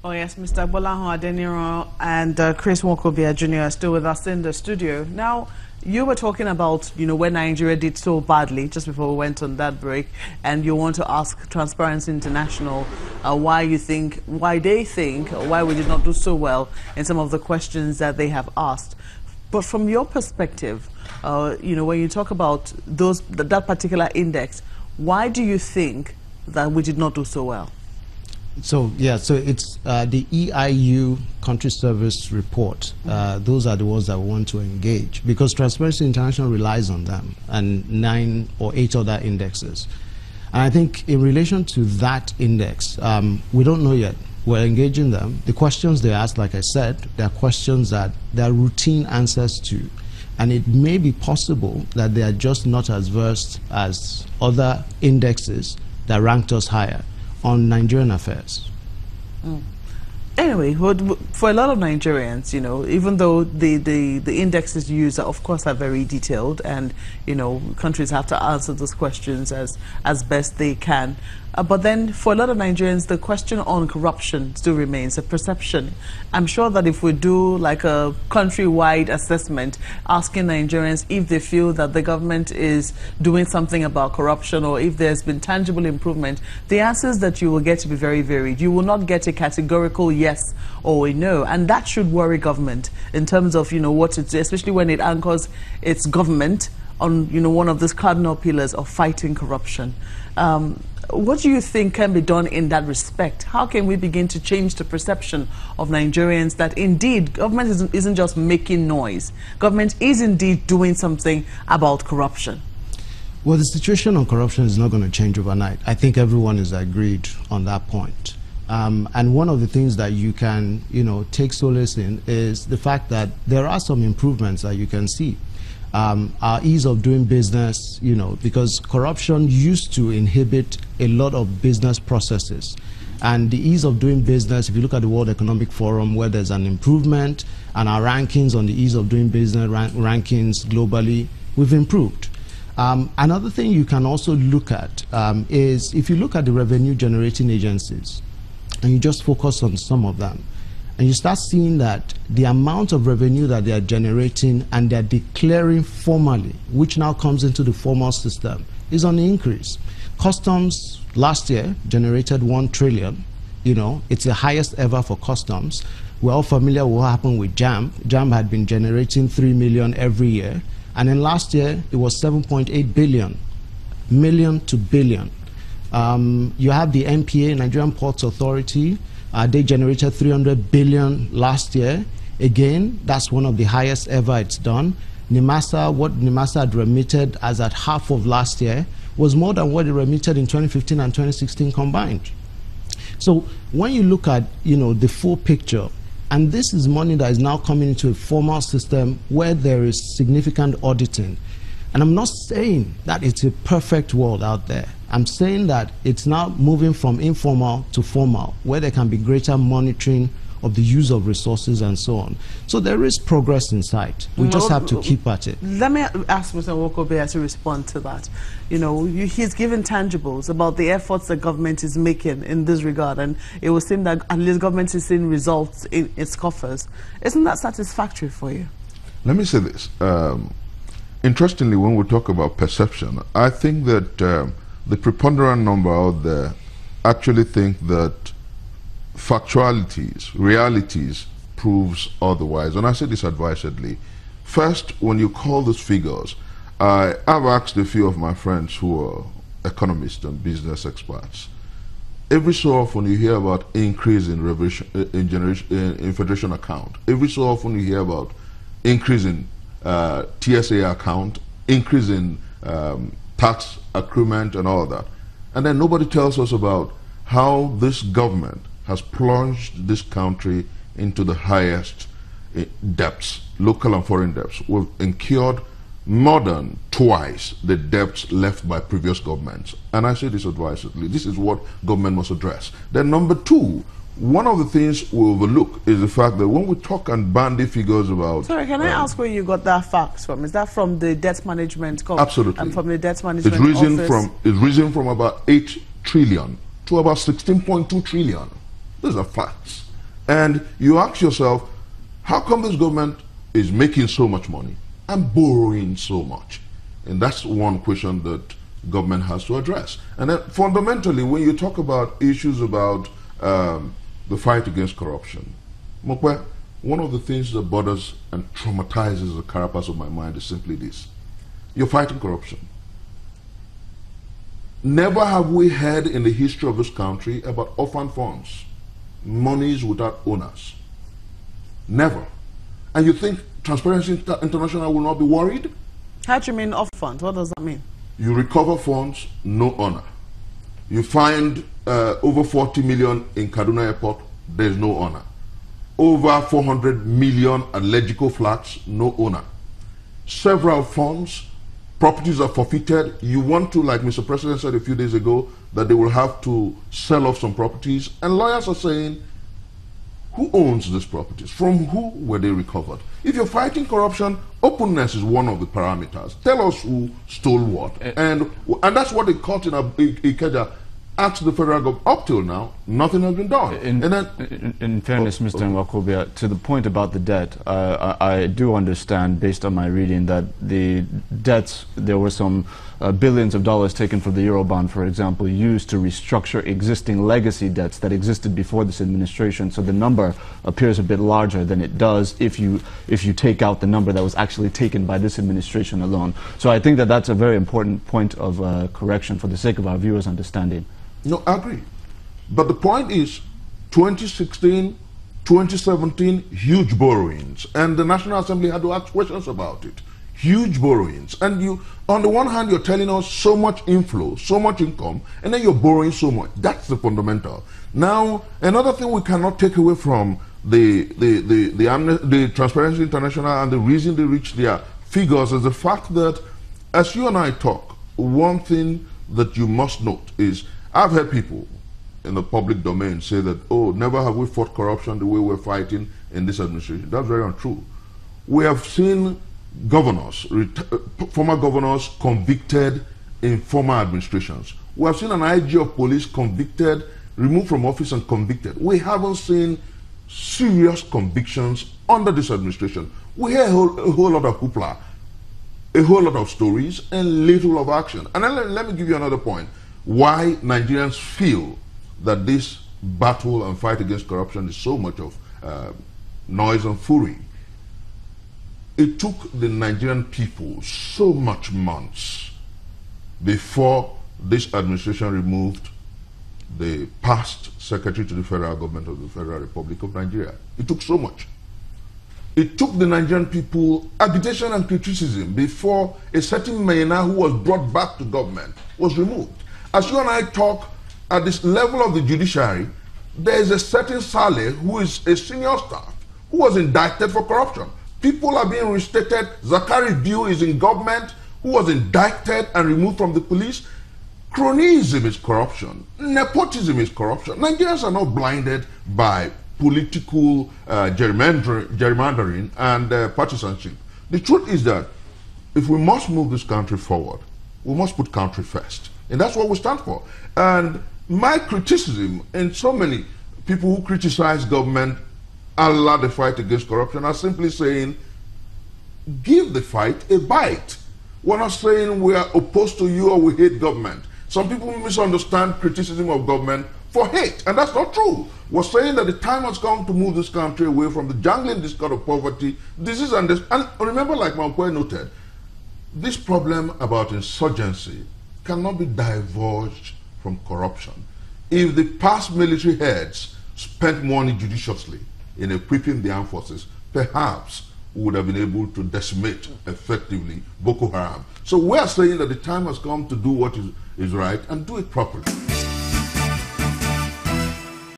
Oh yes, Mr. Bolanho Adeniro and Chris Nwokobia Jr. are still with us in the studio. Now, you were talking about, when Nigeria did so badly, just before we went on that break, and you want to ask Transparency International why they think, or why we did not do so well in some of the questions that they have asked. But from your perspective, when you talk about that particular index, why do you think that we did not do so well? So it's the EIU Country Service Report. Those are the ones that we want to engage because Transparency International relies on them and 9 or 8 other indexes. And I think in relation to that index, we don't know yet. We're engaging them. The questions they ask, like I said, they are questions that there are routine answers to. And it may be possible that they are just not as versed as other indexes that ranked us higher on Nigerian affairs. Anyway, for a lot of Nigerians, even though the indexes used, of course, are very detailed, and countries have to answer those questions as best they can. But then, for a lot of Nigerians, the question on corruption still remains a perception. I'm sure that if we do like a countrywide assessment, asking Nigerians if they feel that the government is doing something about corruption or if there's been tangible improvement, the answers that you will get to be very varied. You will not get a categorical yes or a no, and that should worry government in terms of what it's, especially when it anchors its government on one of these cardinal pillars of fighting corruption. What do you think can be done in that respect? How can we begin to change the perception of Nigerians that indeed government isn't just making noise? Government is indeed doing something about corruption. Well, the situation on corruption is not going to change overnight. I think everyone is agreed on that point. And one of the things that you can, take solace in is the fact that there are some improvements that you can see. Our ease of doing business, because corruption used to inhibit a lot of business processes. And the ease of doing business, if you look at the World Economic Forum, where there's an improvement, and our rankings on the ease of doing business rankings globally, we've improved. Another thing you can also look at is if you look at the revenue generating agencies, and you just focus on some of them, and you start seeing that the amount of revenue that they are generating and they're declaring formally, which now comes into the formal system, is on the increase. Customs last year generated 1 trillion. It's the highest ever for customs. We're all familiar with what happened with JAM. JAM had been generating 3 million every year. And then last year, it was 7.8 billion, million to billion. You have the NPA, Nigerian Ports Authority. They generated 300 billion last year. Again, that's one of the highest ever it's done. NIMASA, what NIMASA had remitted as at half of last year was more than what it remitted in 2015 and 2016 combined. So when you look at, the full picture, and this is money that is now coming into a formal system where there is significant auditing. And I'm not saying that it's a perfect world out there. I'm saying that it's now moving from informal to formal, where there can be greater monitoring of the use of resources and so on. So there is progress in sight. We just have to keep at it. Let me ask Mr. Nwokobia to respond to that. He's given tangibles about the efforts the government is making in this regard, and it would seem that at least government is seeing results in its coffers. Isn't that satisfactory for you? Let me say this. Interestingly, when we talk about perception, I think that the preponderant number out there actually think that factualities, realities, proves otherwise. And I say this advisedly. First, when you call those figures, I've asked a few of my friends who are economists and business experts. Every so often you hear about increase in in federation account. Every so often you hear about increase in TSA account, increase in tax accruement and all that. And then nobody tells us about how this government has plunged this country into the highest debts, local and foreign debts. We've incurred more than twice the debts left by previous governments. And I say this advisedly, this is what government must address. Then number two, one of the things we overlook is the fact that when we talk and bandy figures about... Sorry, can I ask where you got that fact from? Is that from the debt management company? Absolutely. And from the debt management office? It's risen from about 8 trillion to about 16.2 trillion. Those are facts. And you ask yourself, how come this government is making so much money and borrowing so much? And that's one question that government has to address. And then fundamentally, when you talk about issues about the fight against corruption, Mokwe, one of the things that bothers and traumatizes the carapace of my mind is simply this. You're fighting corruption. Never have we heard in the history of this country about orphan funds, monies without owners. Never. And you think Transparency International will not be worried? How do you mean off funds? What does that mean? You recover funds, no owner. You find over 40 million in Kaduna Airport, there's no owner. Over 400 million at Legico Flats, no owner. Several funds, properties are forfeited. You want to, like Mr. President said a few days ago, that they will have to sell off some properties. And lawyers are saying, who owns these properties? From who were they recovered? If you're fighting corruption, openness is one of the parameters. Tell us who stole what. And that's what they caught in Ikeja. Asked the federal government. Up till now, nothing has been done. In fairness, Mr. Nwakobia, to the point about the debt, I do understand, based on my reading, that the debts, there were some billions of dollars taken from the Eurobond, for example, used to restructure existing legacy debts that existed before this administration. So the number appears a bit larger than it does if you take out the number that was actually taken by this administration alone. So I think that that's a very important point of correction for the sake of our viewers' understanding. No, I agree. But the point is, 2016, 2017, huge borrowings. And the National Assembly had to ask questions about it. Huge borrowings. And you, on the one hand, you're telling us so much inflow, so much income, and then you're borrowing so much. That's the fundamental. Now, another thing we cannot take away from the Transparency International and the reason they reached their figures is the fact that, as you and I talk, one thing that you must note is, I've heard people in the public domain say that, oh, never have we fought corruption the way we're fighting in this administration. That's very untrue. We have seen governors, former governors convicted in former administrations. We have seen an IG of police convicted, removed from office and convicted. We haven't seen serious convictions under this administration. We hear a whole lot of hoopla, a whole lot of stories, and little of action. And then let me give you another point. Why Nigerians feel that this battle and fight against corruption is so much of noise and fury. It took the Nigerian people so much months before this administration removed the past secretary to the federal government of the Federal Republic of Nigeria. It took so much. It took the Nigerian people agitation and criticism before a certain Mayena who was brought back to government was removed. As you and I talk, at this level of the judiciary, there is a certain Saleh who is a senior staff who was indicted for corruption. People are being restated. Zachary Biu is in government, who was indicted and removed from the police. Cronyism is corruption. Nepotism is corruption. Nigerians are not blinded by political gerrymandering and partisanship. The truth is that if we must move this country forward, we must put country first. And that's what we stand for. And my criticism, and so many people who criticize government a la the fight against corruption, are simply saying, give the fight a bite. We're not saying we are opposed to you or we hate government. Some people misunderstand criticism of government for hate, and that's not true. We're saying that the time has come to move this country away from the jangling discord of poverty, disease, and this. And remember, like Mampoe noted, this problem about insurgency cannot be divulged from corruption. If the past military heads spent money judiciously in equipping the armed forces, perhaps we would have been able to decimate effectively Boko Haram. So we are saying that the time has come to do what is right and do it properly.